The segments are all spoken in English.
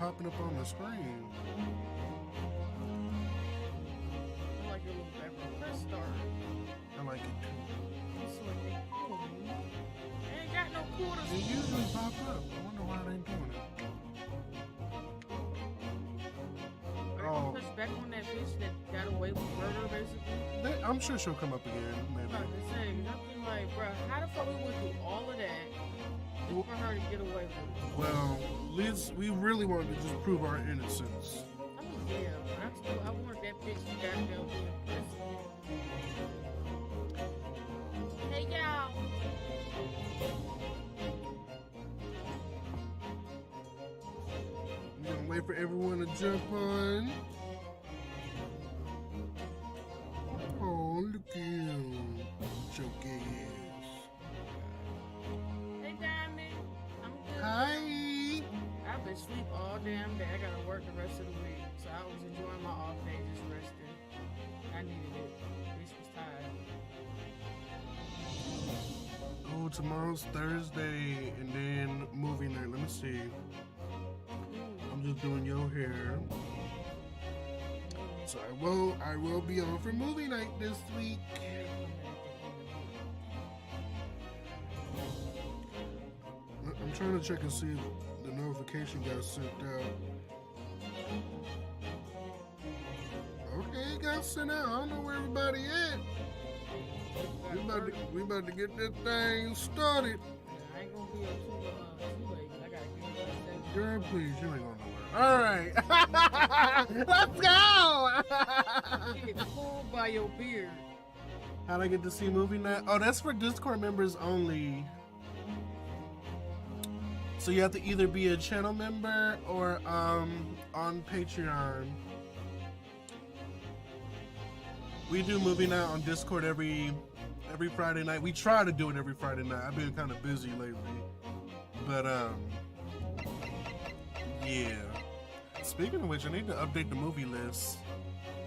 popping up on the screen. I like your little background. Press start. I like it too. It's like they ain't got no quarters. They usually pop up. I wonder why they ain't doing it. Oh. Push back on that bitch that got away with murder, basically. I'm sure she'll come up again, maybe. I'm about to say, nothing like, bro, how the fuck we went through all of that just for her to get away with it? Well, we really wanted to just prove our innocence. I mean, yeah, but I want that bitch to goddamn be in prison. Hey, y'all. We're gonna wait for everyone to jump on. Oh, look at him. Choke ass. Hey, Diamond. I'm good. Hi. I've been asleep all damn day. I gotta work the rest of the week. So I was enjoying my off day, just resting. I needed it. Bitch was tired. Oh, tomorrow's Thursday, and then movie night. Let me see. I'm just doing your hair. So I will be on for movie night this week. I'm trying to check and see if the notification got sent out. Okay, it got sent out. I don't know where everybody at. We about to get that thing started. I ain't gonna be up too late. I gotta get that. Girl, please, you ain't going nowhere. All right. Let's go. You get pulled by your beard. How'd I get to see movie night? Oh, that's for Discord members only. So you have to either be a channel member or on Patreon. We do movie night on Discord every Friday night. We try to do it every Friday night. I've been kind of busy lately. But yeah. Speaking of which, I need to update the movie list.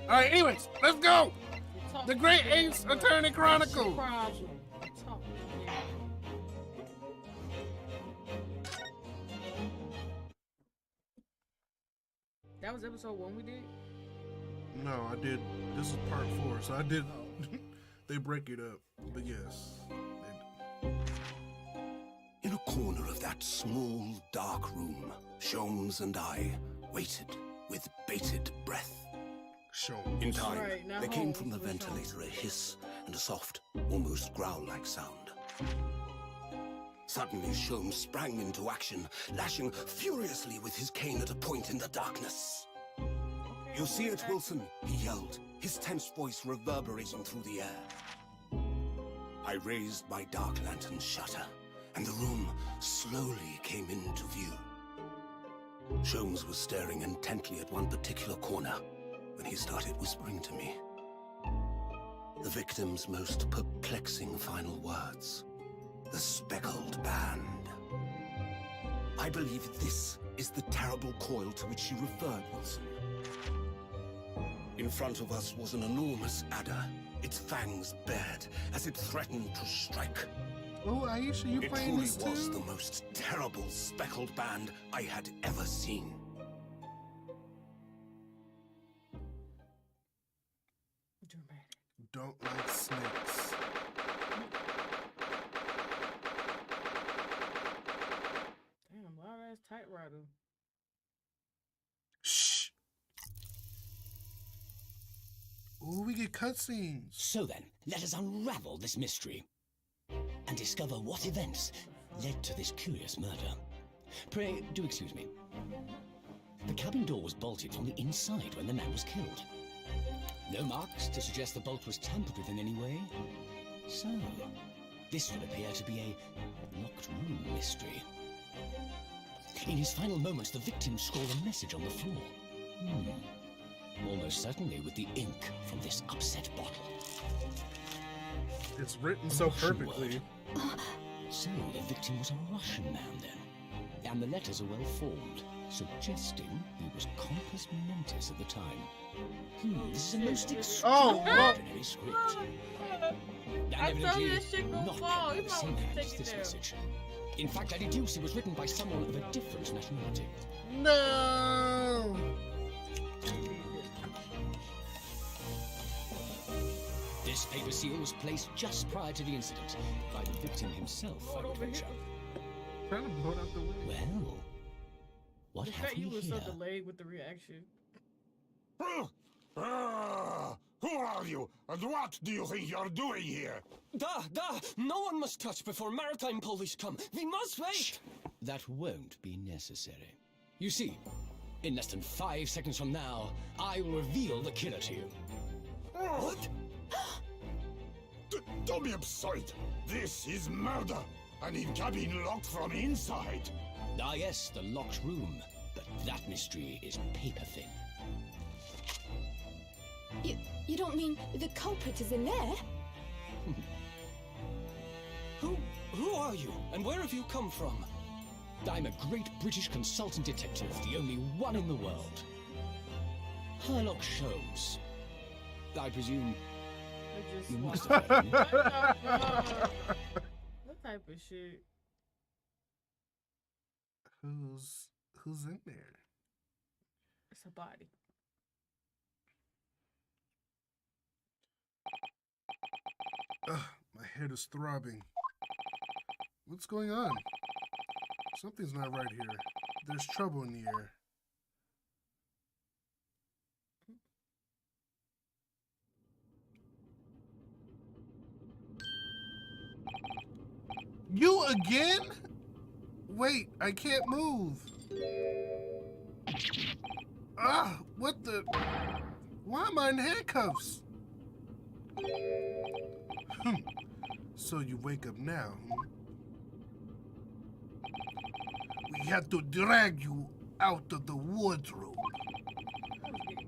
All right, anyways, let's go. The Great Ace Attorney Chronicles. That was episode 1 we did? No, I did. This is part 4, so I did. They break it up, but yes. In a corner of that small, dark room, Sholmes and I waited with bated breath. Sholmes. In time, Right, now there came Holmes from the was ventilator a hiss and a soft, almost growl-like sound. Suddenly, Sholmes sprang into action, lashing furiously with his cane at a point in the darkness. "You see it, Wilson?" he yelled, his tense voice reverberating through the air. I raised my dark lantern shutter, and the room slowly came into view. Sholmes was staring intently at one particular corner when he started whispering to me. The victim's most perplexing final words. The speckled band. I believe this is the terrible coil to which she referred, Wilson. In front of us was an enormous adder, its fangs bared as it threatened to strike. Oh, Aisha, you playing truly this too? was the most terrible speckled band I had ever seen. Dramatic. Don't like snakes. Damn, loud ass typewriter. Shh. Ooh, we get cutscenes. So then, let us unravel this mystery and discover what events led to this curious murder. Pray, do excuse me. The cabin door was bolted from the inside when the man was killed. No marks to suggest the bolt was tampered with in any way. So, this would appear to be a locked room mystery. In his final moments, the victim scrawled a message on the floor. Almost certainly with the ink from this upset bottle. It's written so perfectly. So the victim was a Russian man then, and the letters are well formed, suggesting he was compos mentis at the time. This is a most extraordinary script. I told you this shit gonna Not fall. by You the might same want to hand take as it this down. message. In fact, I deduce it was written by someone of a different nationality. No! This paper seal was placed just prior to the incident by the victim himself, I would venture. Trying to blow it out the way. Well, what The have fact we you were here? so delayed with the reaction. Who are you, and what do you think you're doing here? No one must touch before maritime police come. We must wait! Shh. That won't be necessary. You see, in less than 5 seconds from now, I will reveal the killer to you. What? Don't be absurd. This is murder. An cabin locked from inside. Ah yes, the locked room. But that mystery is paper thin. You don't mean the culprit is in there? Who are you, and where have you come from? I'm a great British consultant detective, the only one in the world. Sherlock Holmes. I presume They just you must walked have What the fuck? What type of shit? Who's in there? It's a body. Ugh, my head is throbbing. What's going on? Something's not right here. There's trouble in the air. You again? Wait, I can't move. Ah, what the? Why am I in handcuffs? So you wake up now, We have to drag you out of the wardrobe.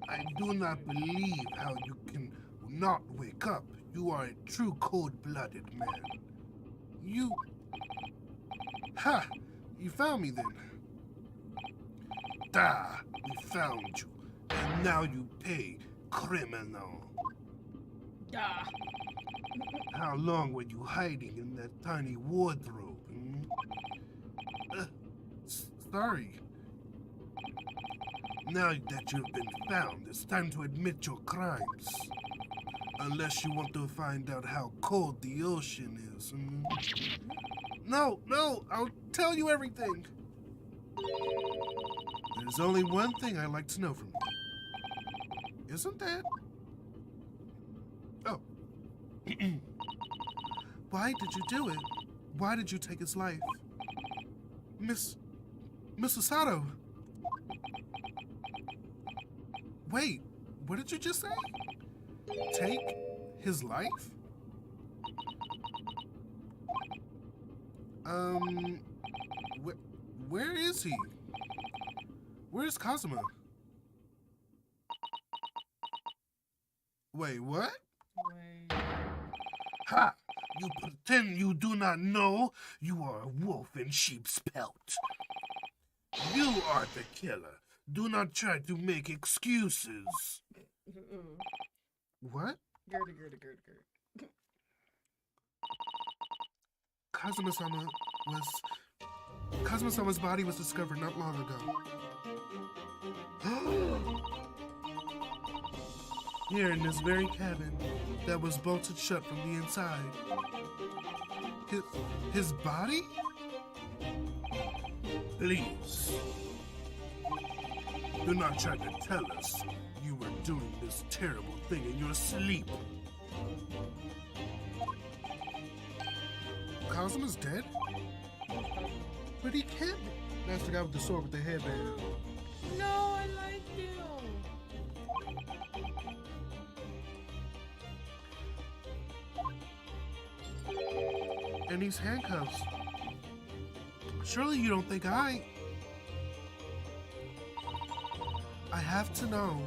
I do not believe how you can not wake up. You are a true cold-blooded man. You... Ha! You found me then. Da! We found you. And now you pay, criminal. Duh. How long were you hiding in that tiny wardrobe? Sorry. Now that you've been found, it's time to admit your crimes. Unless you want to find out how cold the ocean is. No, I'll tell you everything. There's only one thing I'd like to know from you. Isn't that? Oh. Why did you do it? Why did you take his life? Miss Osato. Wait, what did you just say? Take his life? Where is he? Where's Kazuma? Wait, what? Wait. Ha! You pretend you do not know you are a wolf in sheep's pelt. You are the killer. Do not try to make excuses. What? Gird. Kazuma-sama's body was discovered not long ago. Here in this very cabin that was bolted shut from the inside. His body? Please. Do not try to tell us you were doing this terrible thing in your sleep. Kazuma's dead? But he can't be. That's the guy with the sword with the headband. No, I like him. And these handcuffs. Surely you don't think I have to know.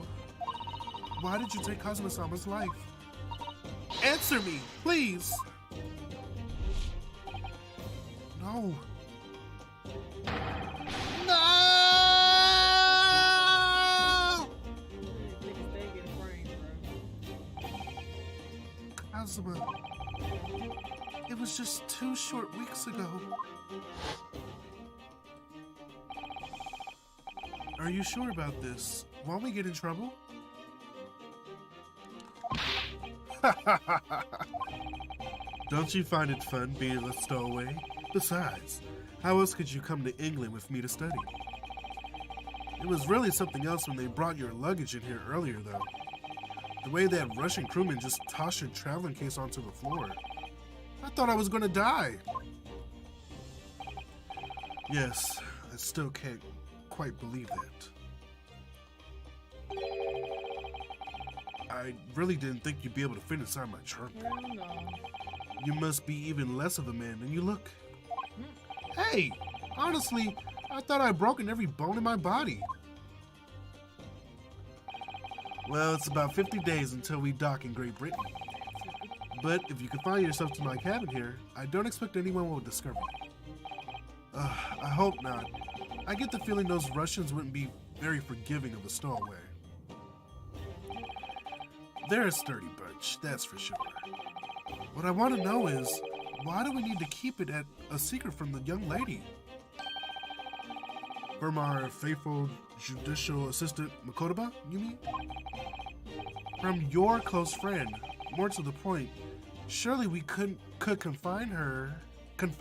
Why did you take Kazuma-sama's life? Answer me, please. No. No! Niggas, they get framed, bro. Kazuma. It was just 2 short weeks ago. Are you sure about this? Won't we get in trouble? Don't you find it fun being a stowaway? Besides, how else could you come to England with me to study? It was really something else when they brought your luggage in here earlier, though. The way that Russian crewman just tossed your traveling case onto the floor. I thought I was gonna die. Yes, I still can't quite believe that. I really didn't think you'd be able to fit inside my trunk. Hell no. You must be even less of a man than you look. Hey, honestly, I thought I'd broken every bone in my body. Well, it's about 50 days until we dock in Great Britain. But if you confine yourself to my cabin here, I don't expect anyone will discover it. I hope not. I get the feeling those Russians wouldn't be very forgiving of a stowaway. They're a sturdy bunch, that's for sure. What I want to know is, why do we need to keep it a secret from the young lady? From our faithful judicial assistant, Makotoba, you mean? From your close friend, more to the point, surely we could confide in her, couldn't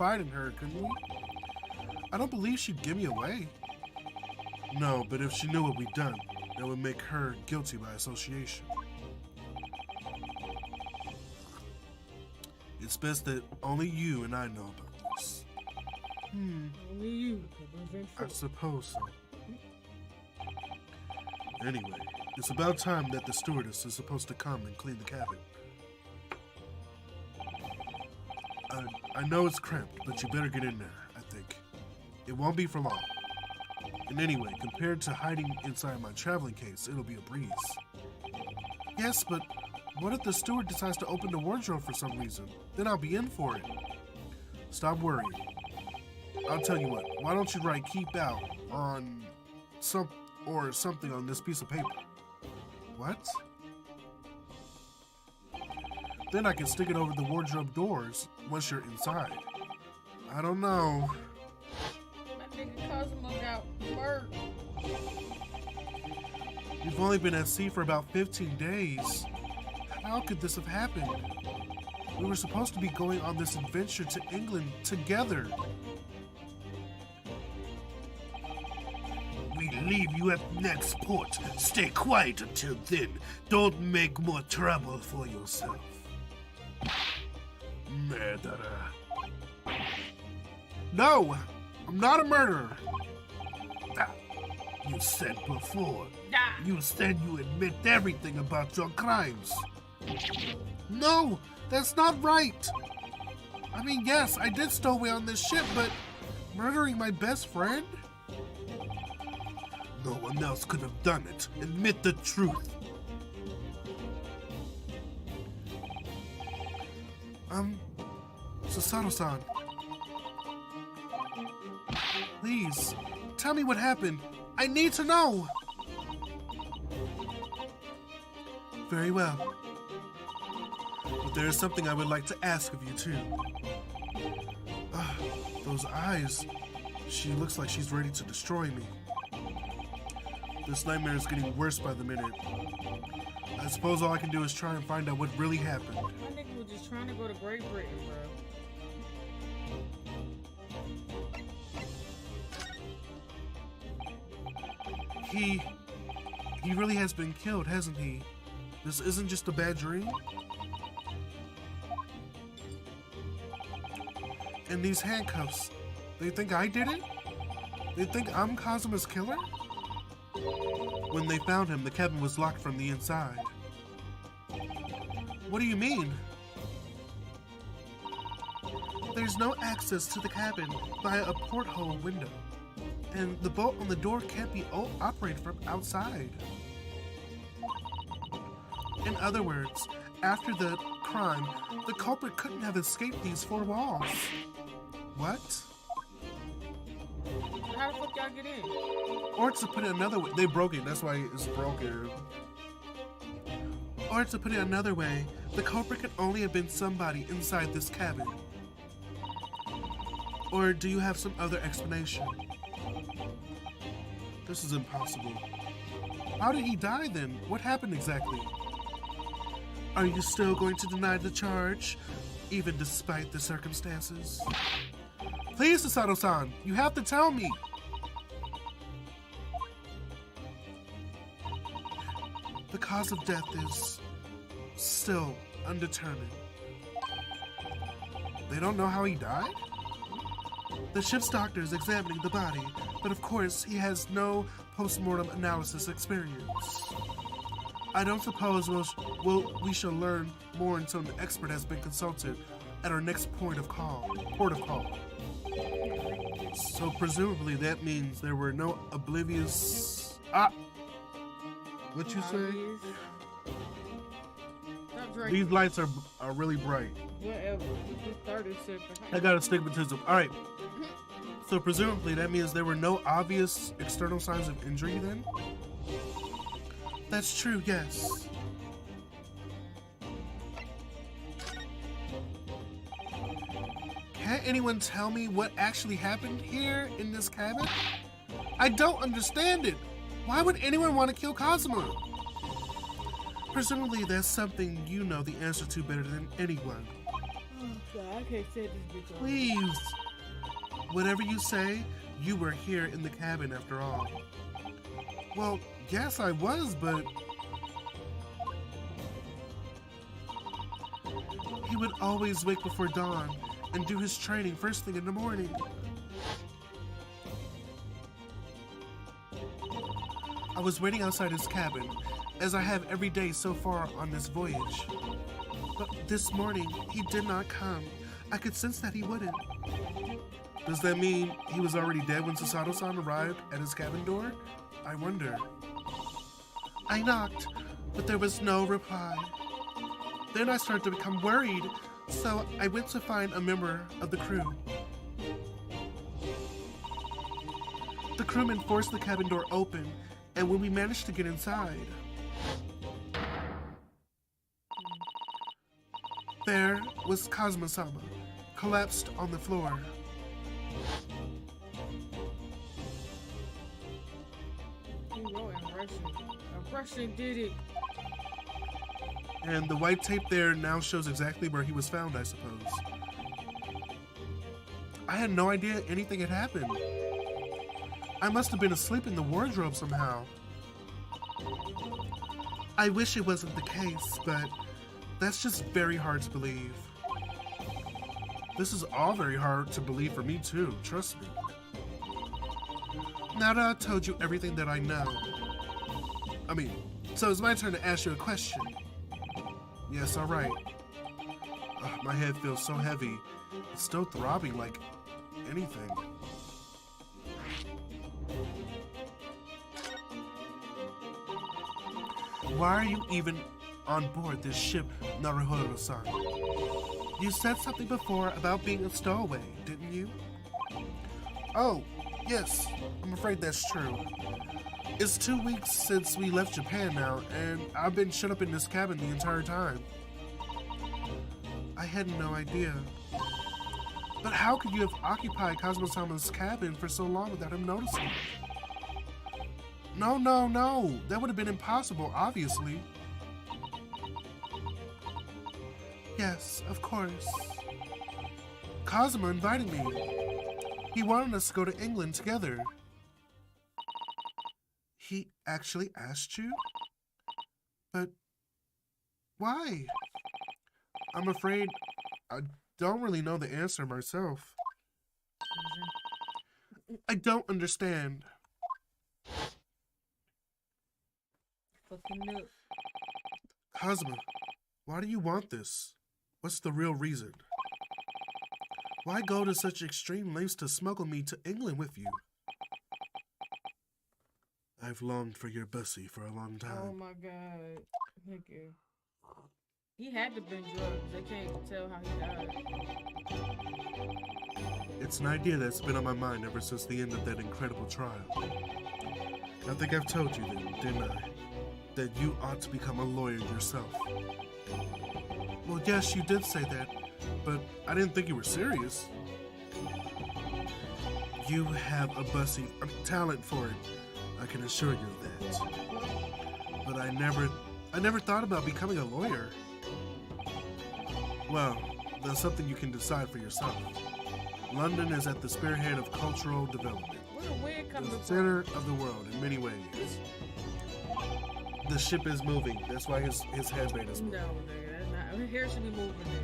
we? I don't believe she'd give me away. No, but if she knew what we'd done, that would make her guilty by association. It's best that only you and I know about this. Only you could prevent I suppose so. Anyway, it's about time that the stewardess is supposed to come and clean the cabin. I know it's cramped, but you better get in there, I think. It won't be for long. And anyway, compared to hiding inside my traveling case, it'll be a breeze. Yes, but what if the steward decides to open the wardrobe for some reason? Then I'll be in for it. Stop worrying. I'll tell you what, why don't you write keep out on something on this piece of paper? What? Then I can stick it over the wardrobe doors once you're inside. I don't know. My nigga Cosmo got murked. We've only been at sea for about 15 days. How could this have happened? We were supposed to be going on this adventure to England together. We leave you at next port. Stay quiet until then. Don't make more trouble for yourself. Murderer. No! I'm not a murderer. You said before. You said you admit everything about your crimes. No, that's not right. I mean, yes, I did stow away on this ship, but murdering my best friend? No one else could have done it. Admit the truth. Susato-san. Please, tell me what happened. I need to know. Very well. But there is something I would like to ask of you, too. Those eyes. She looks like she's ready to destroy me. This nightmare is getting worse by the minute. I suppose all I can do is try and find out what really happened. My nigga was just trying to go to Great Britain, bro. He really has been killed, hasn't he? This isn't just a bad dream? And these handcuffs, they think I did it? They think I'm Kazuma's killer? When they found him, the cabin was locked from the inside. What do you mean? There's no access to the cabin via a porthole window. And the bolt on the door can't be operated from outside. In other words, after the crime, the culprit couldn't have escaped these 4 walls. What? How the fuck y'all get in? Or to put it another way, they broke it, that's why it's broken. Or to put it another way, the culprit could only have been somebody inside this cabin. Or do you have some other explanation? This is impossible. How did he die then? What happened exactly? Are you still going to deny the charge, even despite the circumstances? Please, Sato-san, you have to tell me. The cause of death is still undetermined. They don't know how he died? The ship's doctor is examining the body, but of course he has no post-mortem analysis experience. I don't suppose we shall learn more until an expert has been consulted at our next port of call. So presumably that means there were no oblivious... What you say? These lights are really bright. Whatever. It's 30 seconds. I got astigmatism. All right. So presumably that means there were no obvious external signs of injury then? That's true, yes. Can't anyone tell me what actually happened here in this cabin? I don't understand it. Why would anyone want to kill Kazuma? Presumably that's something you know the answer to better than anyone. Oh God, I can't say this bitch. Please. Whatever you say, you were here in the cabin after all. Well, yes I was, but... He would always wake before dawn and do his training first thing in the morning. I was waiting outside his cabin, as I have every day so far on this voyage. But this morning, he did not come. I could sense that he wouldn't. Does that mean he was already dead when Susato-san arrived at his cabin door? I wonder. I knocked, but there was no reply. Then I started to become worried, so I went to find a member of the crew. The crewman forced the cabin door open, and when we managed to get inside, there was Kazuma-sama, collapsed on the floor. He wrote in Russian. Russian did it. And the white tape there now shows exactly where he was found, I suppose. I had no idea anything had happened. I must have been asleep in the wardrobe somehow. I wish it wasn't the case, but that's just very hard to believe. This is all very hard to believe for me too, trust me. Now that I've told you everything that I know, so it's my turn to ask you a question. Yes, all right. My head feels so heavy. It's still throbbing like anything. Why are you even on board this ship, Naruhodo-san? You said something before about being a stowaway, didn't you? Oh, yes. I'm afraid that's true. It's 2 weeks since we left Japan now, and I've been shut up in this cabin the entire time. I had no idea. But how could you have occupied Kazuma-sama's cabin for so long without him noticing? No. That would have been impossible, obviously. Yes, of course. Kazuma invited me. He wanted us to go to England together. He actually asked you? But why? I'm afraid I don't really know the answer myself. I don't understand. Fucking up. Kazuma, why do you want this? What's the real reason? Why go to such extreme lengths to smuggle me to England with you? I've longed for your bussy for a long time. Oh my God. Nigga. He had to been drugged. They can't tell how he died. It's an idea that's been on my mind ever since the end of that incredible trial. I think I've told you then, didn't I? That you ought to become a lawyer yourself. Well, yes, you did say that, but I didn't think you were serious. You have a bussy talent for it. I can assure you of that. But I never thought about becoming a lawyer. Well, that's something you can decide for yourself. London is at the spearhead of cultural development. Where the wind coming The from? center of the world in many ways. The ship is moving. That's why his headband is moving. No, nigga, that's not. Hair should be moving there.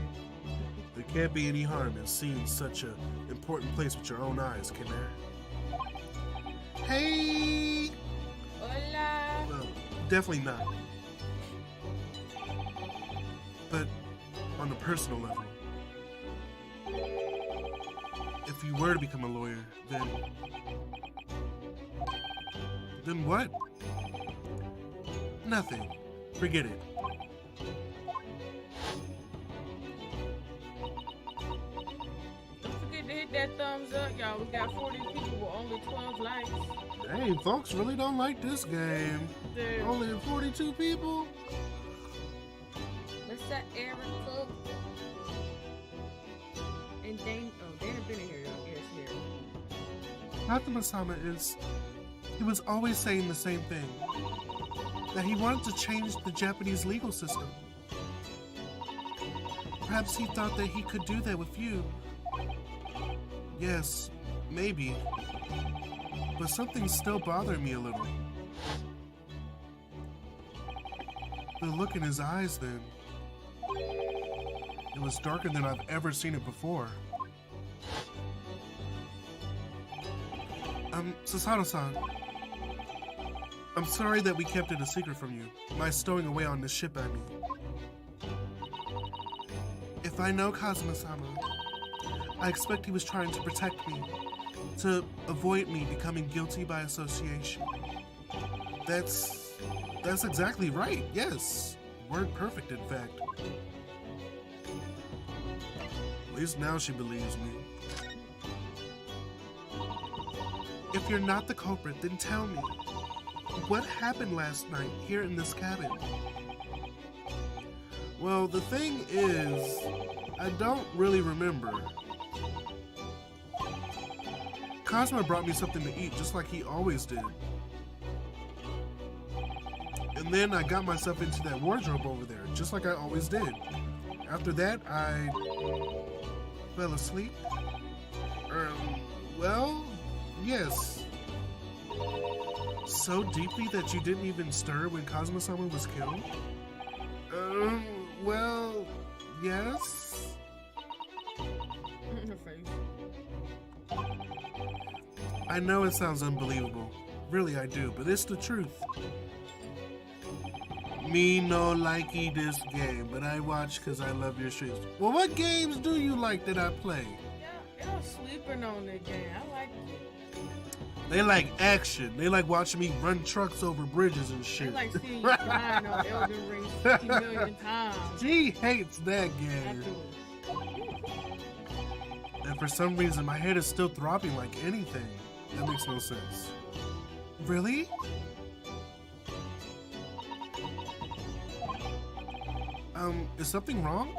There can't be any harm in seeing such an important place with your own eyes, can there? Hey! Hola. Well, definitely not. But on a personal level, if you were to become a lawyer, then what? Nothing. Forget it. Don't forget to hit that thumbs up, y'all. We got 40 people with only 12 likes. Dang, folks really don't like this game. Damn. Only 42 people? What's up, Erica? And Dane. Oh, Dana been in here, y'all. Yes, here. Fatima-sama he was always saying the same thing. That he wanted to change the Japanese legal system. Perhaps he thought that he could do that with you. Yes, maybe. But something's still bothering me a little. The look in his eyes then. It was darker than I've ever seen it before. Susato-san. I'm sorry that we kept it a secret from you. My stowing away on the ship, I mean. If I know Kazuma-sama, I expect he was trying to protect me, to avoid me becoming guilty by association. That's exactly right, yes. Word perfect, in fact. At least now she believes me. If you're not the culprit, then tell me. What happened last night here in this cabin? Well, the thing is, I don't really remember. Cosmo brought me something to eat just like he always did. And then I got myself into that wardrobe over there, just like I always did. After that, I fell asleep. Well, yes. So deeply that you didn't even stir when Kazuma-sama was killed? Well, yes. Her face. I know it sounds unbelievable. Really, I do, but it's the truth. Me no likey this game, but I watch because I love your streams. Well, what games do you like that I play? Y'all sleeping on that game. I like it. They like action. They like watching me run trucks over bridges and They shit. like seeing you crying on Elden Ring 50 million times. She hates that I game. do. And for some reason, my head is still throbbing like anything. That makes no sense. Really? Is something wrong?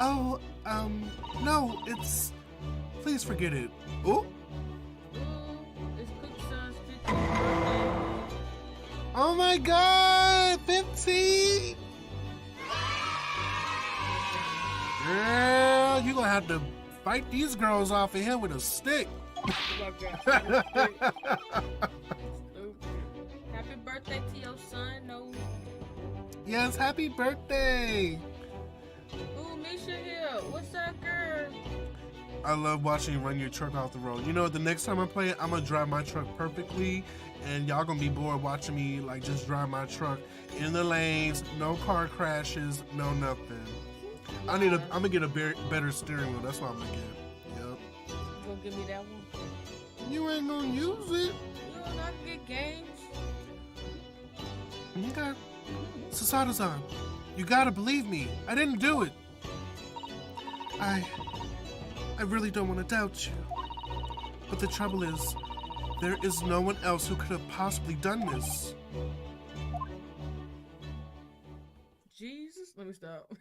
Oh, no, it's... Please forget it. Oh? It's Cook Son's 50th birthday. Oh my god! 15! Girl, you gonna have to fight these girls off of him with a stick. Oh my God. Happy birthday to your son. No. Yes, happy birthday! Ooh, Misha here. What's up, girl? I love watching you run your truck off the road. You know, the next time I play it, I'm gonna drive my truck perfectly, and y'all gonna be bored watching me like just drive my truck in the lanes, no car crashes, no nothing. I'm gonna get a better steering wheel. That's what I'm gonna get. Yep. You gonna give me that one? You ain't gonna use it. You know, I can get games. Okay. Susato-san, you gotta believe me. I didn't do it. I really don't want to doubt you. But the trouble is, there is no one else who could have possibly done this. Jesus, let me stop.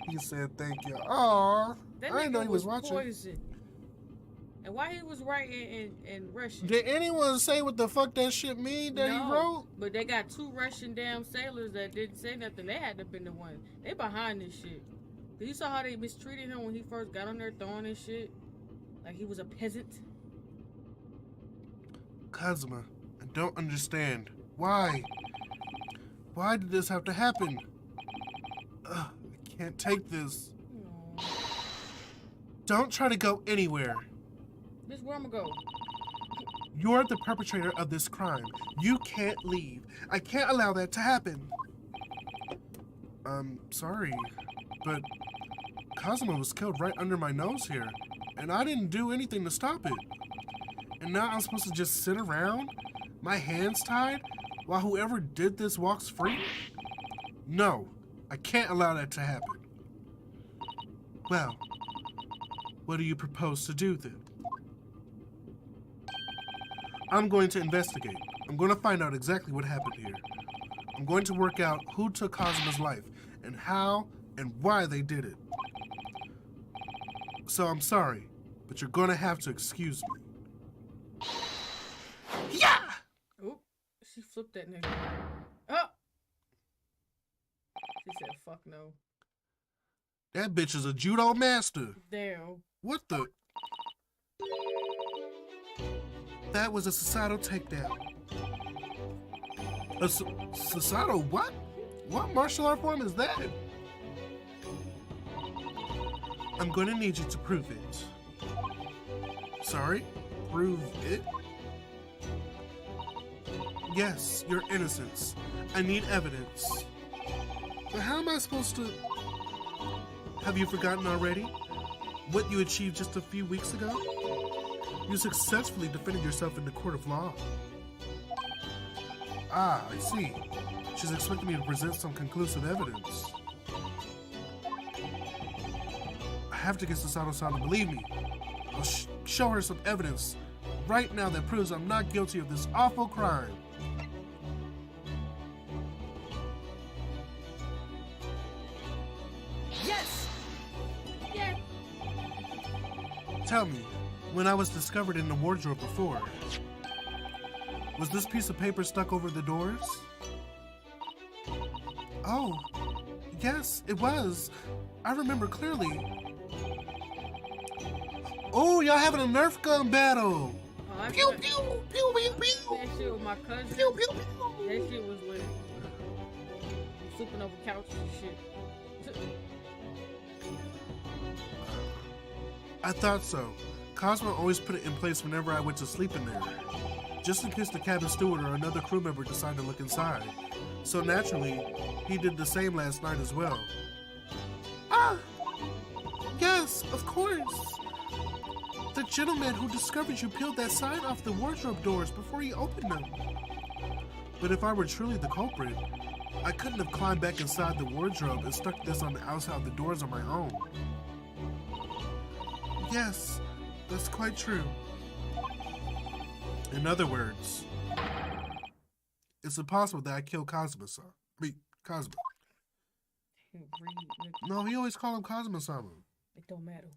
He said thank you. Aww. That I didn't know nigga he was watching. poison. And why he was writing in Russian? Did anyone say what the fuck that shit mean that he wrote? But they got 2 Russian damn sailors that didn't say nothing. They had to have been the one. They behind this shit. You saw how they mistreated him when he first got on there throwing his shit? Like he was a peasant? Kazuma, I don't understand. Why? Why did this have to happen? I can't take this. Aww. Don't try to go anywhere. This where I'm gonna go. You're the perpetrator of this crime. You can't leave. I can't allow that to happen. I'm sorry, but Kazuma was killed right under my nose here, and I didn't do anything to stop it. And now I'm supposed to just sit around, my hands tied, while whoever did this walks free? No, I can't allow that to happen. Well, what do you propose to do then? I'm going to investigate. I'm going to find out exactly what happened here. I'm going to work out who took Kazuma's life and how and why they did it. So I'm sorry, but you're going to have to excuse me. Yeah! Oop, she flipped that nigga. Oh! She said, fuck no. That bitch is a judo master. Damn. What the? That was a societal takedown. A societal what? What martial art form is that? I'm going to need you to prove it. Sorry? Prove it? Yes, your innocence. I need evidence. But how am I supposed to... Have you forgotten already? What you achieved just a few weeks ago? You successfully defended yourself in the court of law. Ah, I see. She's expecting me to present some conclusive evidence. I have to get Susato-san to believe me. I'll show her some evidence right now that proves I'm not guilty of this awful crime. Yes! Yeah. Tell me, when I was discovered in the wardrobe before, was this piece of paper stuck over the doors? Oh, yes, it was. I remember clearly. Oh, y'all having a Nerf gun battle. Oh, Pew, pew, pew, pew, pew. That shit with my cousin. Pew, pew, pew. That shit was lit. Swooping over couches and shit. I thought so. Cosmo always put it in place whenever I went to sleep in there, just in case the cabin steward or another crew member decided to look inside. So naturally, he did the same last night as well. Ah! Yes, of course! The gentleman who discovered you peeled that sign off the wardrobe doors before he opened them. But if I were truly the culprit, I couldn't have climbed back inside the wardrobe and stuck this on the outside of the doors on my own. Yes, that's quite true. In other words, it's impossible that I killed Kazuma-san. Kazuma. No, he always called him Kazuma-sama. It don't matter.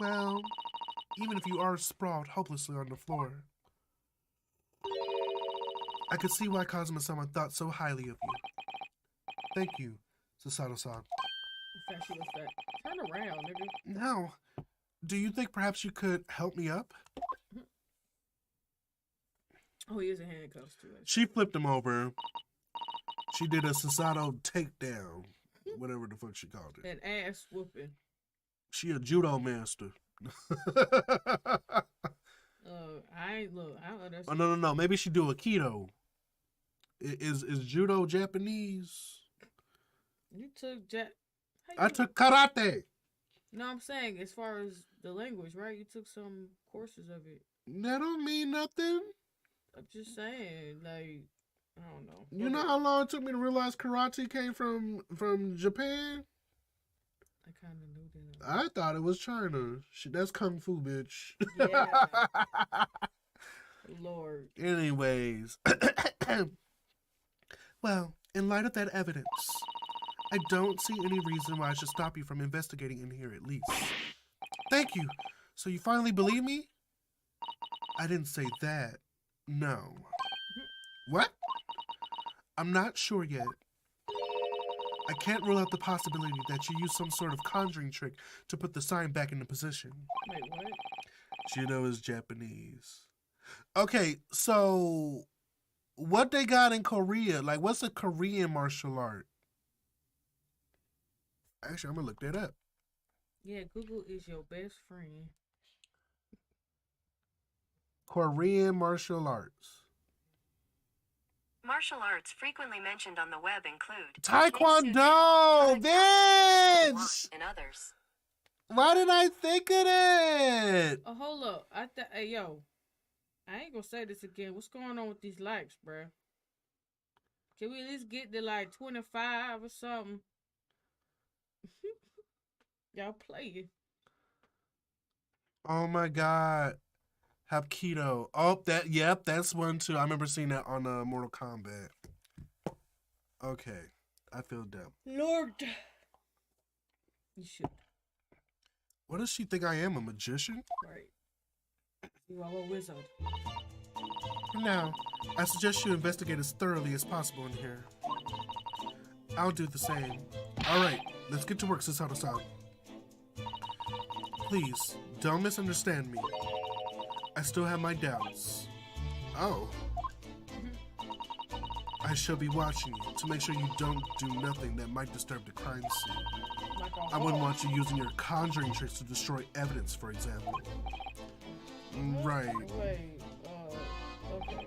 Well, even if you are sprawled hopelessly on the floor, I could see why Kazuma-sama thought so highly of you. Thank you, Susato-san. In fact, she was fat. Turn around, nigga. Now, do you think perhaps you could help me up? Oh, he is in handcuffs too. She flipped him over. She did a Susato takedown. Whatever the fuck she called it. An ass whooping. She a judo master. I don't understand. Oh, no. Maybe she do Aikido. Is judo Japanese? You took I took karate. No, I'm saying as far as the language, right? You took some courses of it. That don't mean nothing. I'm just saying, like, I don't know. You know how long it took me to realize karate came from Japan? I kind of knew that. I thought it was China. Shit, that's kung fu, bitch. Yeah. Lord. Anyways. Well, In light of that evidence, I don't see any reason why I should stop you from investigating in here at least. Thank you. So you finally believe me? I didn't say that. No. What? I'm not sure yet. I can't rule out the possibility that you used some sort of conjuring trick to put the sign back into position. Wait, what? Judo is Japanese. Okay, so what they got in Korea? Like, what's a Korean martial art? Actually, I'm gonna look that up. Yeah, Google is your best friend. Korean martial arts. Martial arts frequently mentioned on the web include Taekwondo, bitch! and others. Why did I think of it? Oh, hold up. Hey, yo. I ain't gonna say this again. What's going on with these likes, bruh? Can we at least get to like 25 or something? Y'all playing. Oh my god. Hapkido. Oh, that's one too. I remember seeing that on Mortal Kombat. Okay. I feel dumb. Lord. You should. What does she think I am, a magician? Right. You are a wizard. Now, I suggest you investigate as thoroughly as possible in here. I'll do the same. Alright, let's get to work, Sasato-san. Please, don't misunderstand me. I still have my doubts. Oh. I shall be watching you to make sure you don't do nothing that might disturb the crime scene. I wouldn't want you using your conjuring tricks to destroy evidence, for example. Right. Wait, okay.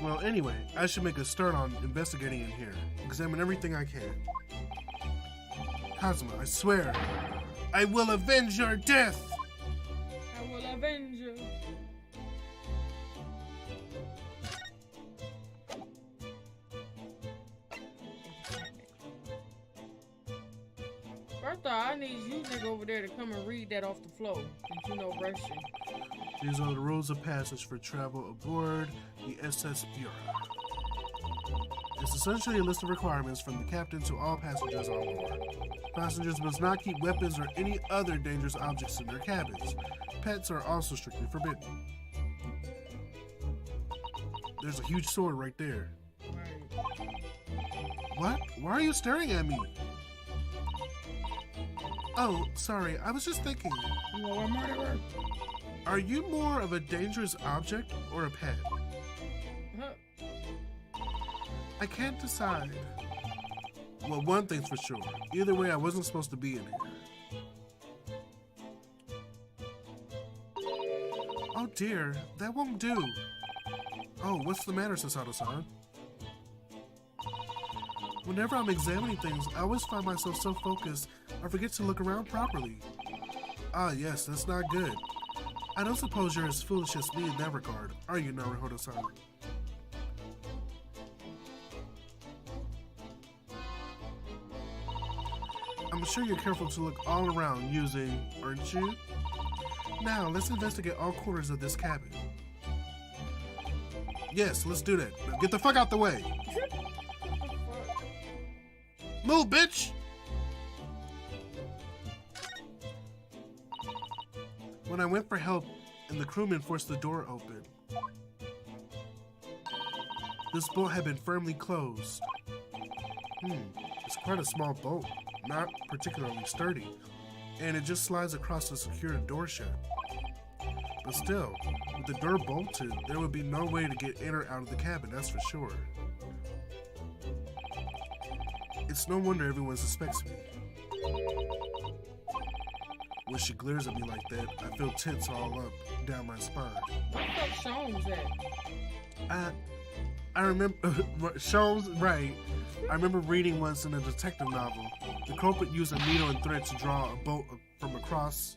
Well, anyway, I should make a start on investigating in here. Examine everything I can. Kazuma, I swear, I will avenge your death! I will avenge you. First off, I need you nigga over there to come and read that off the floor, since you know Russian. These are the rules of passage for travel aboard the SS Bureau. It's essentially a list of requirements from the captain to all passengers on board. Passengers must not keep weapons or any other dangerous objects in their cabins. Pets are also strictly forbidden. There's a huge sword right there. Right. What? Why are you staring at me? Oh, sorry, I was just thinking. You are a murderer. Are you more of a dangerous object or a pet? Huh. I can't decide. Well, one thing's for sure. Either way, I wasn't supposed to be in here. Oh dear, that won't do. Oh, what's the matter, Sasato-san? Whenever I'm examining things, I always find myself so focused, I forget to look around properly. Ah, yes, that's not good. I don't suppose you're as foolish as me in that regard, are you, Naruhodo-san? I'm sure you're careful to look all around using, aren't you? Now, let's investigate all corners of this cabin. Yes, let's do that. Now get the fuck out the way. Move, bitch! When I went for help and the crewman forced the door open, this bolt had been firmly closed. It's quite a small bolt, not particularly sturdy, and it just slides across the secured door shut. But still, with the door bolted, there would be no way to get in or out of the cabin, that's for sure. It's no wonder everyone suspects me. When she glares at me like that, I feel tense all up, down my spine. What the fuck Sholmes at? I remember, Sholmes, right. I remember reading once in a detective novel. The culprit used a needle and thread to draw a bolt from across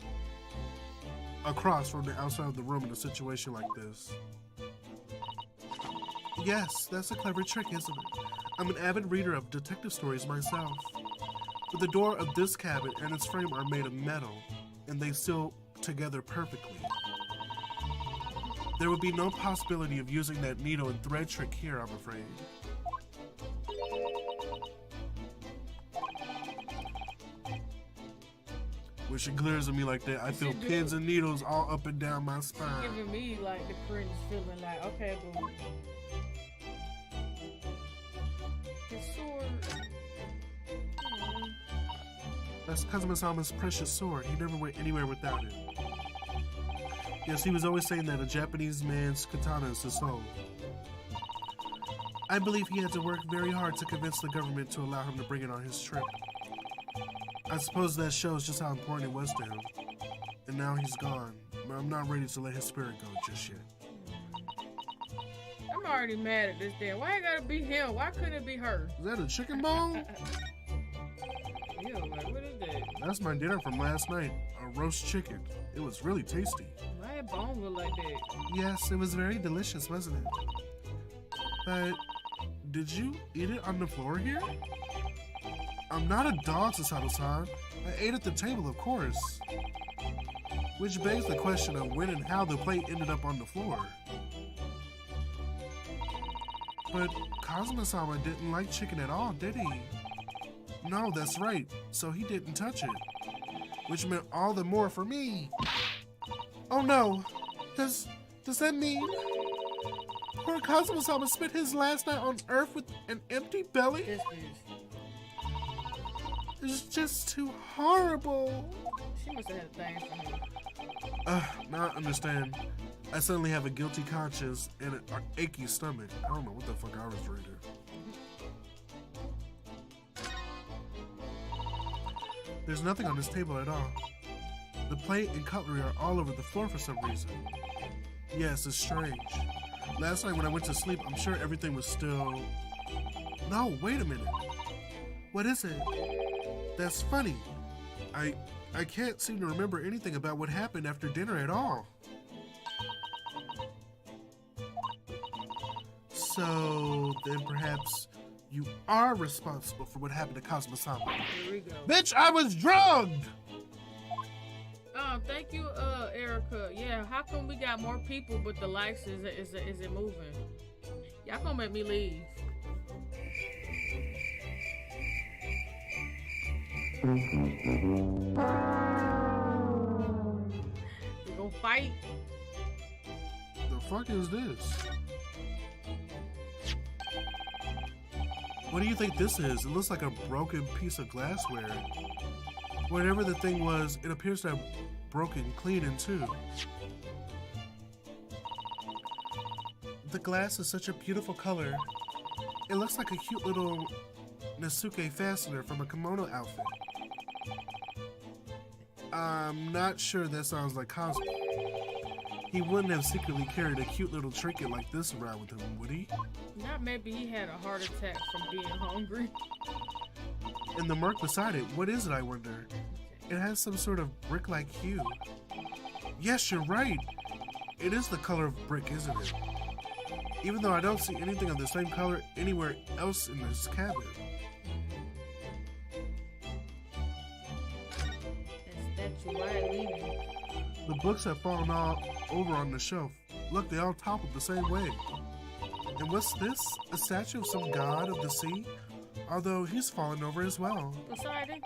from the outside of the room in a situation like this. Yes, that's a clever trick, isn't it? I'm an avid reader of detective stories myself. But the door of this cabin and its frame are made of metal, and they seal together perfectly. There would be no possibility of using that needle and thread trick here, I'm afraid. When she glares at me like that, I feel pins and needles all up and down my spine. Giving me like the cringe feeling like, okay, boo. His sword. That's Kazuma-sama's precious sword. He never went anywhere without it. Yes, he was always saying that a Japanese man's katana is his soul. I believe he had to work very hard to convince the government to allow him to bring it on his trip. I suppose that shows just how important it was to him. And now he's gone, but I'm not ready to let his spirit go just yet. I'm already mad at this damn. Why it gotta be him? Why couldn't it be her? Is that a chicken bone? Ew, like, what is that? That's my dinner from last night, a roast chicken. It was really tasty. Why that bone look like that? Yes, it was very delicious, wasn't it? But did you eat it on the floor here? I'm not a dog, Susato-san. I ate at the table, of course. Which begs the question of when and how the plate ended up on the floor. But Kazuma-sama didn't like chicken at all, did he? No, that's right. So he didn't touch it. Which meant all the more for me. Oh no. Does that mean poor Kazuma-sama spent his last night on Earth with an empty belly? Yes, It's just too horrible. she must have had a thing for him. Now I understand. I suddenly have a guilty conscience and an achy stomach. I don't know what the fuck I was reading. There's nothing on this table at all. The plate and cutlery are all over the floor for some reason. Yes, it's strange. Last night when I went to sleep, I'm sure everything was still... No, wait a minute. What is it? That's funny. I can't seem to remember anything about what happened after dinner at all. So, then perhaps you are responsible for what happened to Kazuma-sama. Here we go. Bitch, I was drugged! Thank you, Erica. Yeah, how come we got more people but the likes isn't moving? Y'all gonna make me leave. We gonna fight? The fuck is this? What do you think this is? It looks like a broken piece of glassware. Whatever the thing was, it appears to have broken clean in two. The glass is such a beautiful color. It looks like a cute little Nasuke fastener from a kimono outfit. I'm not sure that sounds like Cosmo. He wouldn't have secretly carried a cute little trinket like this around with him, would he? Not maybe he had a heart attack from being hungry. In the murk beside it, what is it, I wonder? It has some sort of brick-like hue. Yes, you're right. It is the color of brick, isn't it? Even though I don't see anything of the same color anywhere else in this cabin. That's why leaving. The books have fallen all over on the shelf. Look, they all toppled the same way. And what's this? A statue of some god of the sea? Although he's fallen over as well. Poseidon?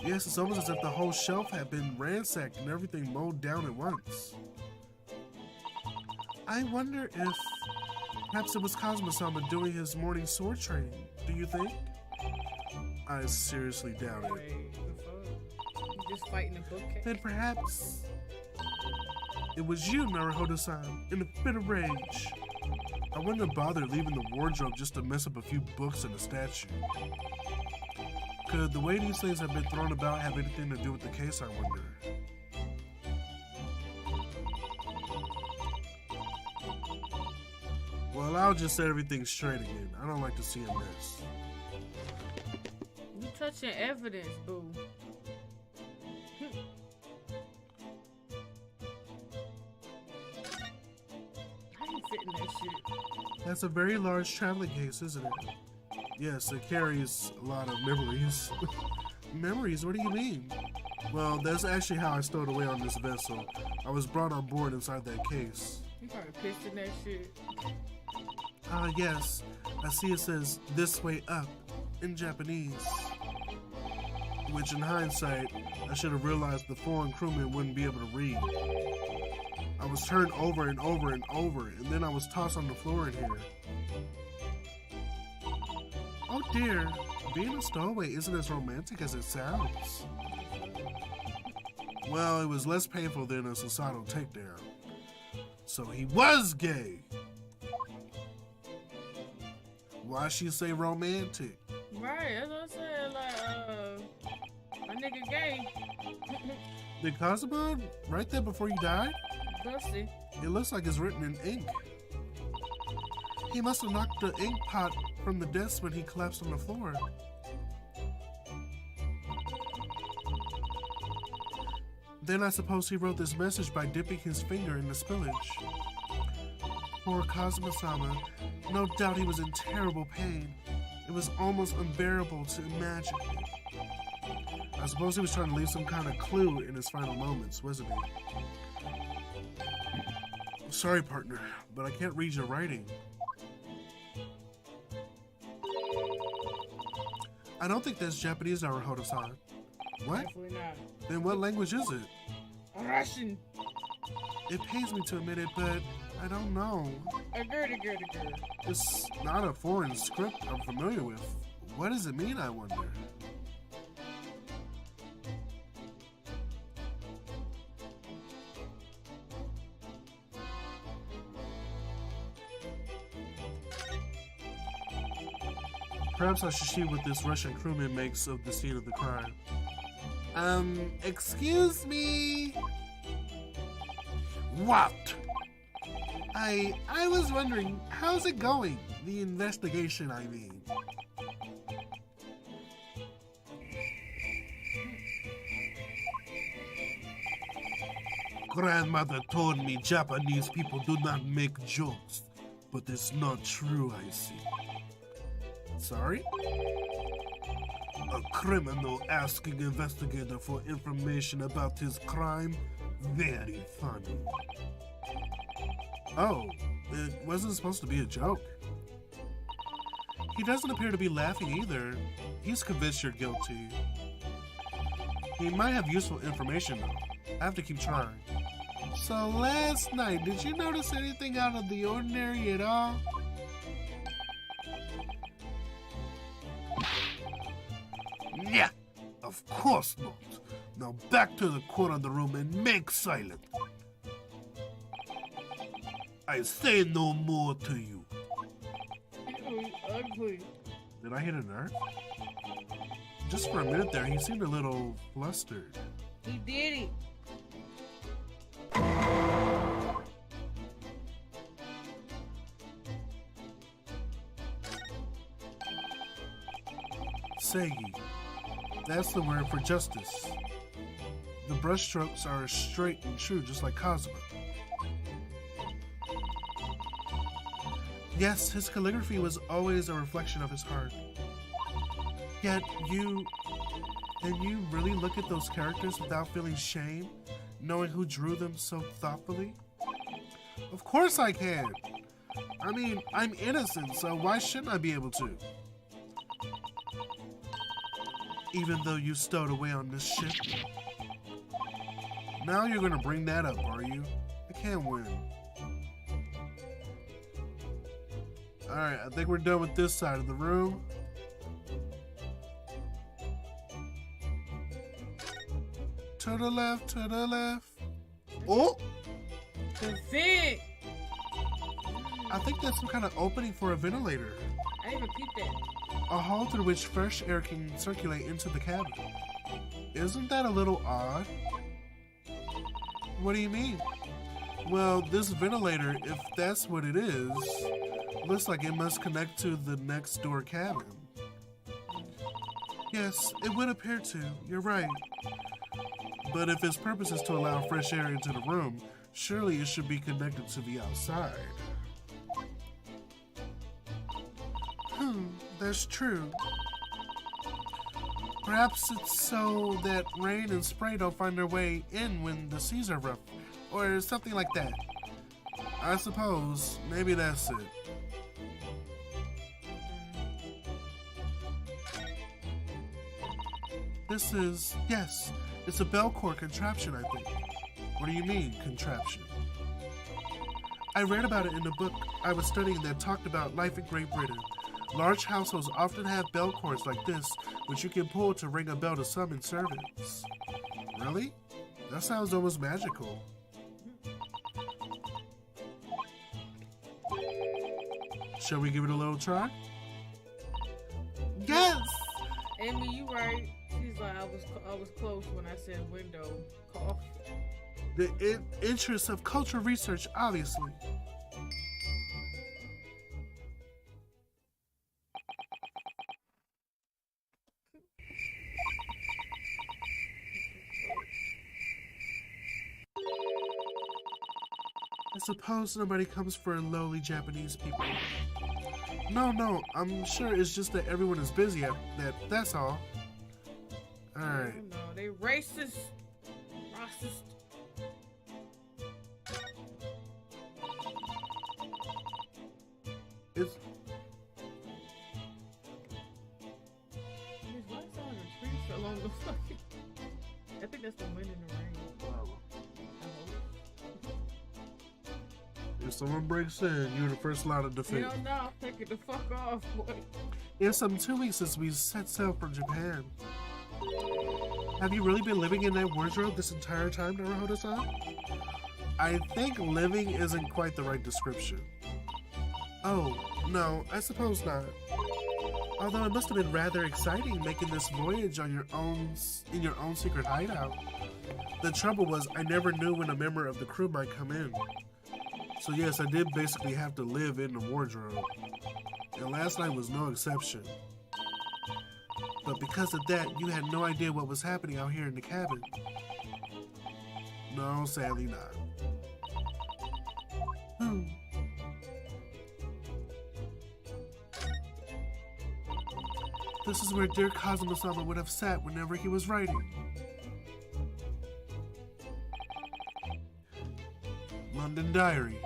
Yes, it's almost as if the whole shelf had been ransacked and everything mowed down at once. I wonder if perhaps it was Kazuma-sama doing his morning sword training. Do you think? I seriously doubt it. Wait, the fuck? You just fighting a bookcase? Then perhaps it was you, Naruhodo-san, in a fit of rage. I wouldn't have bothered leaving the wardrobe just to mess up a few books and a statue. Could the way these things have been thrown about have anything to do with the case, I wonder? Well, I'll just set everything straight again. I don't like to see a mess. You touching evidence, boo. I ain't fitting that shit. That's a very large traveling case, isn't it? Yes, it carries a lot of memories. Memories? What do you mean? Well, that's actually how I stowed away on this vessel. I was brought on board inside that case. He probably pissed in that shit. Ah, yes. I see it says "this way up" in Japanese. Which, in hindsight, I should have realized the foreign crewmen wouldn't be able to read. I was turned over and over and over, and then I was tossed on the floor in here. Oh dear, being a stowaway isn't as romantic as it sounds. Well, it was less painful than a societal takedown. So he was gay. Why she say romantic? Right, that's what I said. Like, my nigga gay. Did Kazuma write that before he died? Busty. It looks like it's written in ink. He must have knocked the ink pot from the desk when he collapsed on the floor. Then I suppose he wrote this message by dipping his finger in the spillage. Poor Kazuma-sama. No doubt he was in terrible pain. It was almost unbearable to imagine. I suppose he was trying to leave some kind of clue in his final moments, wasn't he? Sorry, partner, but I can't read your writing. I don't think that's Japanese, Naruhodo-san. What? Definitely not. Then what language is it? Russian. It pains me to admit it, but I don't know. Agreed. It's not a foreign script I'm familiar with. What does it mean, I wonder? Perhaps I should see what this Russian crewman makes of the scene of the crime. Excuse me? What? I was wondering, how's it going? The investigation, I mean. Grandmother told me Japanese people do not make jokes, but it's not true, I see. Sorry? A criminal asking investigator for information about his crime? Very funny. Oh, it wasn't supposed to be a joke. He doesn't appear to be laughing either. He's convinced you're guilty. He might have useful information though. I have to keep trying. So last night, did you notice anything out of the ordinary at all? Yeah, of course not. Now back to the corner of the room and make silent. I say no more to you. Ugly. Did I hit a nerve? Just for a minute there, he seemed a little flustered. He did it. Seigi. That's the word for justice. The brushstrokes are straight and true, just like Kazuma. Yes, his calligraphy was always a reflection of his heart. Yet you really look at those characters without feeling shame, knowing who drew them so thoughtfully? Of course I can! I mean, I'm innocent, so why shouldn't I be able to? Even though you stowed away on this ship. Now you're gonna bring that up, are you? I can't win. Alright, I think we're done with this side of the room. To the left, to the left. Oh! The vent. I think that's some kind of opening for a ventilator. I didn't even peep that. A hole through which fresh air can circulate into the cabin. Isn't that a little odd? What do you mean? Well, this ventilator, if that's what it is, looks like it must connect to the next door cabin. Yes, it would appear to. You're right. But if its purpose is to allow fresh air into the room, surely it should be connected to the outside. That's true. Perhaps it's so that rain and spray don't find their way in when the seas are rough, or something like that. I suppose. Maybe that's it. This is, yes, it's a Belcourt contraption, I think. What do you mean, contraption? I read about it in a book I was studying that talked about life in Great Britain. Large households often have bell cords like this, which you can pull to ring a bell to summon servants. Really? That sounds almost magical. Shall we give it a little try? Yes! Amy, you right. She's like, I was close when I said window. Cough. The interest of cultural research, obviously. I suppose nobody comes for lowly Japanese people. No, I'm sure it's just that everyone is busy at that. That's all. Alright. No, they racist. Racist. It's Why is all the trees fell on the fucking... I think that's the wind in the rain. if someone breaks in, you're the first line of defense. Hell no, I'm taking the fuck off, boy. It's some 2 weeks since we set sail from Japan. Have you really been living in that wardrobe this entire time, Naruhodo-san? I think living isn't quite the right description. Oh, no, I suppose not. Although it must have been rather exciting making this voyage on your own, in your own secret hideout. The trouble was, I never knew when a member of the crew might come in. So yes, I did basically have to live in the wardrobe. And last night was no exception. But because of that, you had no idea what was happening out here in the cabin. No, sadly not. This is where dear Kazuma-sama would have sat whenever he was writing. London Diary.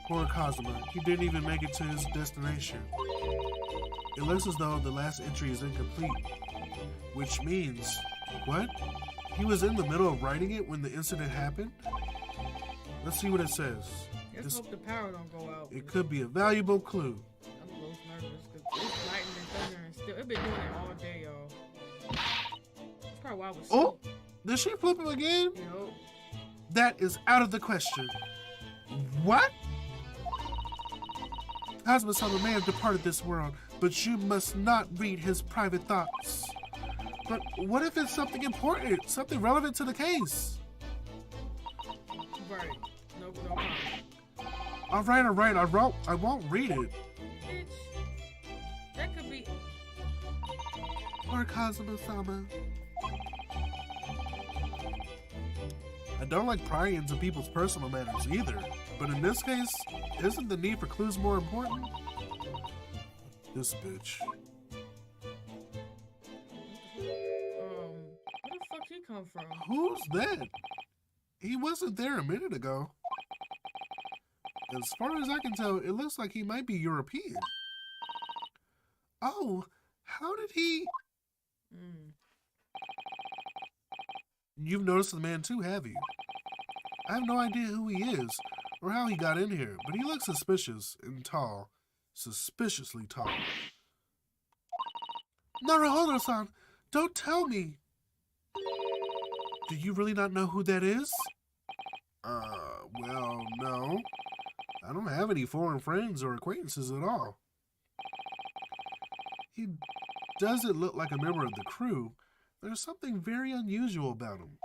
Poor Kazuma, he didn't even make it to his destination. It looks as though the last entry is incomplete. Which means... What? He was in the middle of writing it when the incident happened? Let's see what it says. Let's hope the power don't go out. It could be a valuable clue. I'm a little nervous because it's lightning and thunder and still. It's been doing it all day, y'all. That's probably why I was Oh! Did she flip him again? Yo. That is out of the question. What? Kazuma-sama may have departed this world, but you must not read his private thoughts. But what if it's something important, something relevant to the case? Right. No. All right. I won't read it. Bitch. That could be... Poor Kazuma-sama. I don't like prying into people's personal matters either, but in this case, isn't the need for clues more important? This bitch. Where the fuck he come from? Who's that? He wasn't there a minute ago. As far as I can tell, it looks like he might be European. Oh, how did he... You've noticed the man too, have you? I have no idea who he is, or how he got in here, but he looks suspicious and tall. Suspiciously tall. Naruhodo-san, don't tell me! Do you really not know who that is? Well, no. I don't have any foreign friends or acquaintances at all. He doesn't look like a member of the crew. There's something very unusual about him.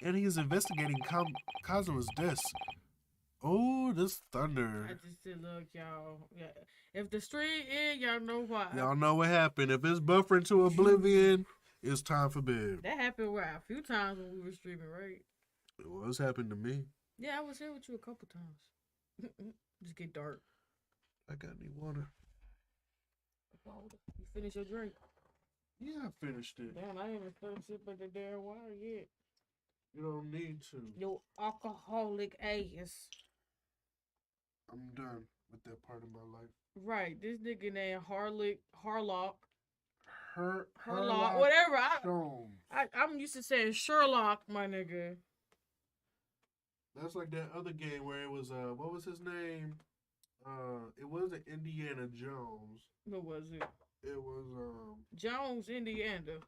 And he's investigating Kazuma's desk. Oh, this thunder. I just said, look, y'all. Yeah. If the stream in, y'all know why. Y'all know what happened. If it's buffering to oblivion, it's time for bed. That happened a few times when we were streaming, right? Well, it's happened to me. Yeah, I was here with you a couple times. Just get dark. I got any water. You finish your drink? Yeah, I finished it. Damn, I ain't even finished it but the damn water yet. You don't need to. Your alcoholic ass. I'm done with that part of my life. Right, this nigga named Harlock, Herlock whatever. Sholmes. I'm used to saying Sherlock, my nigga. That's like that other game where it was what was his name? It wasn't Indiana Jones. What was it? It was Jones, Indiana.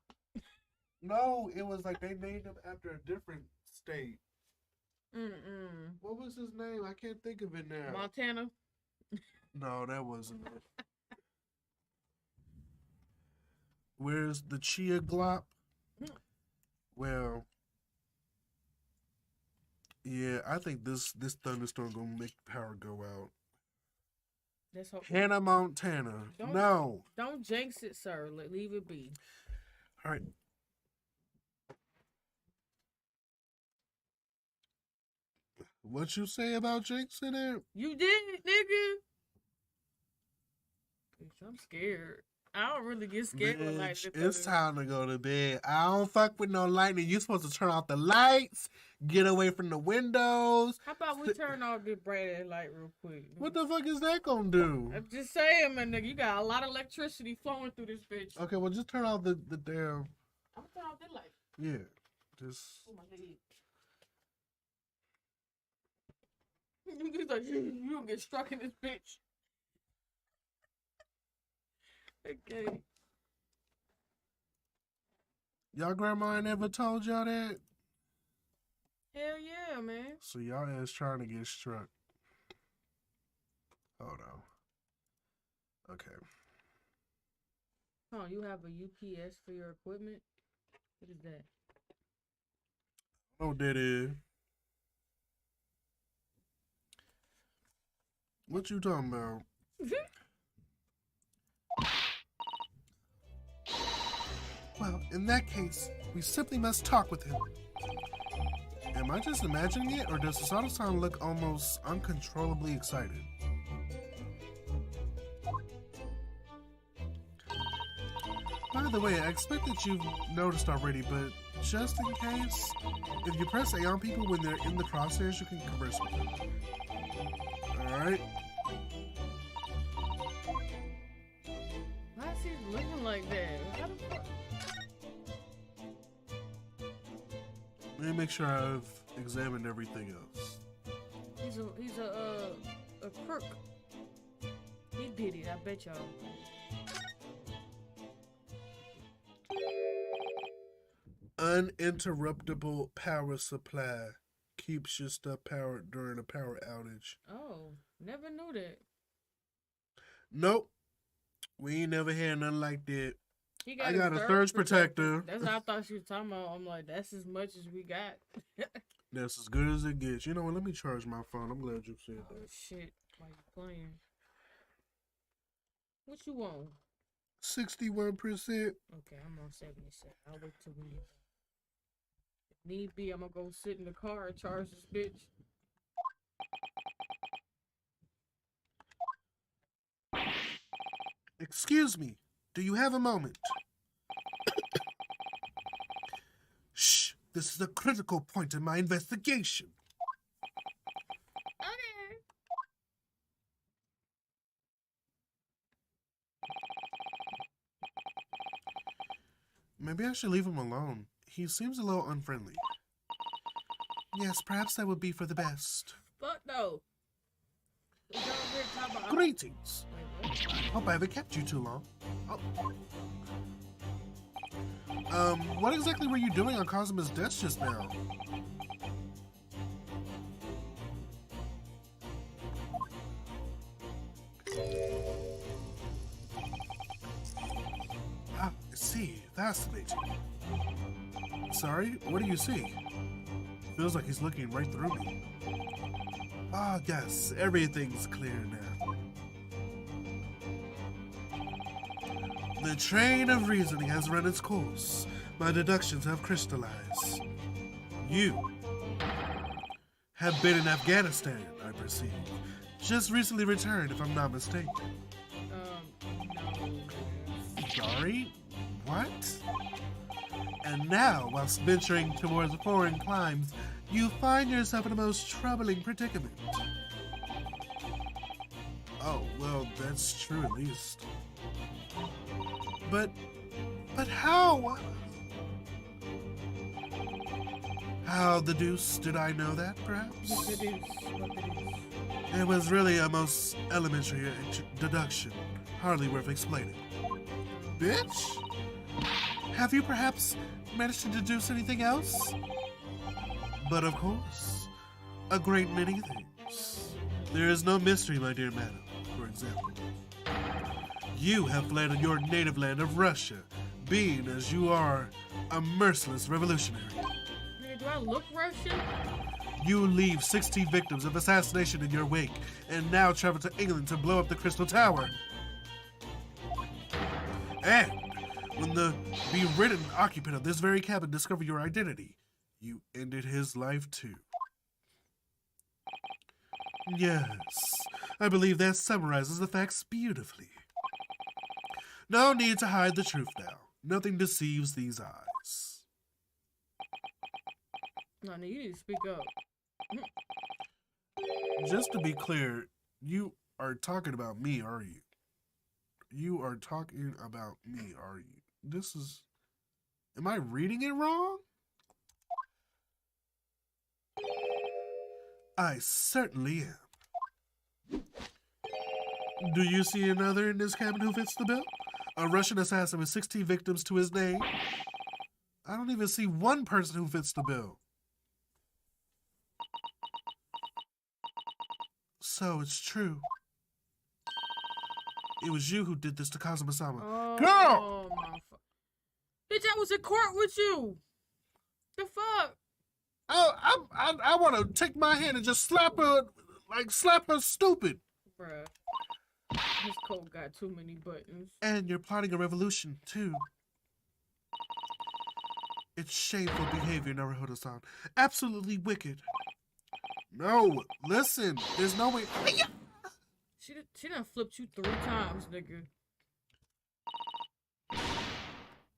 No, it was like they named him after a different state. Mm-mm. What was his name? I can't think of it now. Montana. No, that wasn't it. Where's the Chia Glop? Well, yeah, I think this thunderstorm gonna make the power go out. Let's hope. Hannah Montana. No. Don't jinx it, sir. Leave it be. All right. What you say about jinxing it? You did it, nigga. Bitch, I'm scared. I don't really get scared with Bitch, lightning. it's time to go to bed. I don't fuck with no lightning. You supposed to turn off the lights, get away from the windows. How about we turn off this bright ass light real quick? What the fuck is that gonna do? I'm just saying, man, nigga, you got a lot of electricity flowing through this bitch. Okay, well just turn off the damn. I'm gonna turn off the light. Yeah, just. Oh my God. He's like, you don't get struck in this bitch. Okay. Y'all grandma ain't never told y'all that? Hell yeah, man. So y'all ass trying to get struck. Hold on. Okay. Oh, you have a UPS for your equipment? What is that? I know what that is. What you talking about? Well, in that case, we simply must talk with him. Am I just imagining it, or does Sasato-san look almost uncontrollably excited? By the way, I expect that you've noticed already, but just in case, if you press A on people when they're in the crosshairs, you can converse with them. Alright? Why is he looking like that? How the fuck? Let me make sure I've examined everything else. He's a crook. He did it, I bet y'all. Uninterruptible power supply. Keeps your stuff powered during a power outage. Oh, never knew that. Nope. We ain't never had nothing like that. He I got a surge protector. That's what I thought she was talking about. I'm like, that's as much as we got. That's as good as it gets. You know what? Let me charge my phone. I'm glad you said Oh, that. shit. Why you playing? What you want? 61%. Okay, I'm on 77. I'll wait till we get. If need be, I'm gonna go sit in the car and charge this bitch. Excuse me. Do you have a moment? Shh. This is a critical point in my investigation. Okay. Maybe I should leave him alone. He seems a little unfriendly. Yes, perhaps that would be for the best. Fuck no. We don't really talk about- Greetings. Wait, what? Hope I haven't kept you too long. Oh. What exactly were you doing on Cosmo's desk just now? Ah, I see. Fascinating. Sorry, what do you see? Feels like he's looking right through me. Ah, yes, everything's clear now. The train of reasoning has run its course. My deductions have crystallized. You have been in Afghanistan, I perceive. Just recently returned, if I'm not mistaken. No. Sorry? What? And now, whilst venturing towards foreign climes, you find yourself in a most troubling predicament. Oh, well, that's true at least. But how? How the deuce did I know that, perhaps? What the deuce? What the deuce? It was really a most elementary deduction, hardly worth explaining. Bitch? Have you perhaps managed to deduce anything else? But of course, a great many things. There is no mystery, my dear madam, for example. You have fled your native land of Russia, being as you are a merciless revolutionary. Nigga, do I look Russian? You leave 60 victims of assassination in your wake, and now travel to England to blow up the Crystal Tower. And when the beridden occupant of this very cabin discovered your identity, you ended his life too. Yes, I believe that summarizes the facts beautifully. No need to hide the truth now. Nothing deceives these eyes. No, you need to speak up. Just to be clear, you are talking about me, are you? You are talking about me, are you? This is... Am I reading it wrong? I certainly am. Do you see another in this cabin who fits the bill? A Russian assassin with 16 victims to his name? I don't even see one person who fits the bill. So it's true. It was you who did this to Kazuma-sama. Oh, Girl! my bitch, I was in court with you. The fuck? Oh, I want to take my hand and just slap her stupid. Bruh. This coat got too many buttons. And you're plotting a revolution, too. It's shameful behavior, Naruhodo-san. Absolutely wicked. No, listen, there's no way... She done flipped you 3 times, nigga.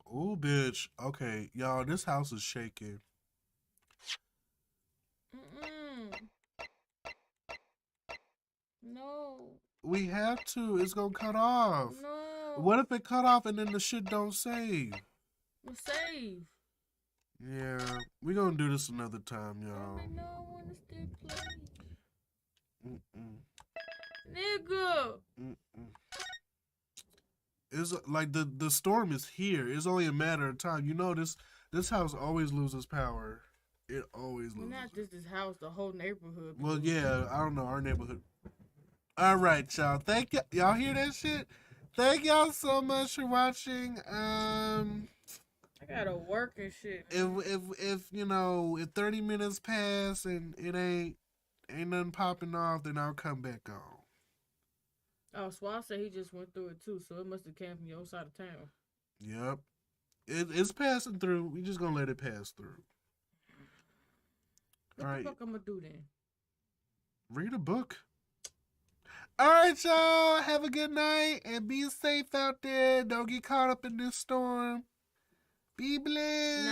Oh, bitch. Okay, y'all, this house is shaking. No. We have to. It's gonna cut off. No. What if it cut off and then the shit don't save? Well, save. Yeah, we gonna do this another time, y'all. No, I want to still play. Mm-mm. Nigga. Mm-mm. It's like the storm is here. It's only a matter of time. You know this house always loses power. It always loses. Not just this house, the whole neighborhood. Well, yeah, I don't know, our neighborhood. All right, y'all. Thank you. Y'all hear that shit? Thank y'all so much for watching. I gotta work and shit. If you know, if 30 minutes pass and it ain't nothing popping off, then I'll come back on. Oh, Swab said he just went through it too, so it must have came from your side of town. Yep. It's passing through. We just gonna let it pass through. What All the right. fuck I'm gonna do then? Read a book. All right, y'all. Have a good night and be safe out there. Don't get caught up in this storm. Be blessed.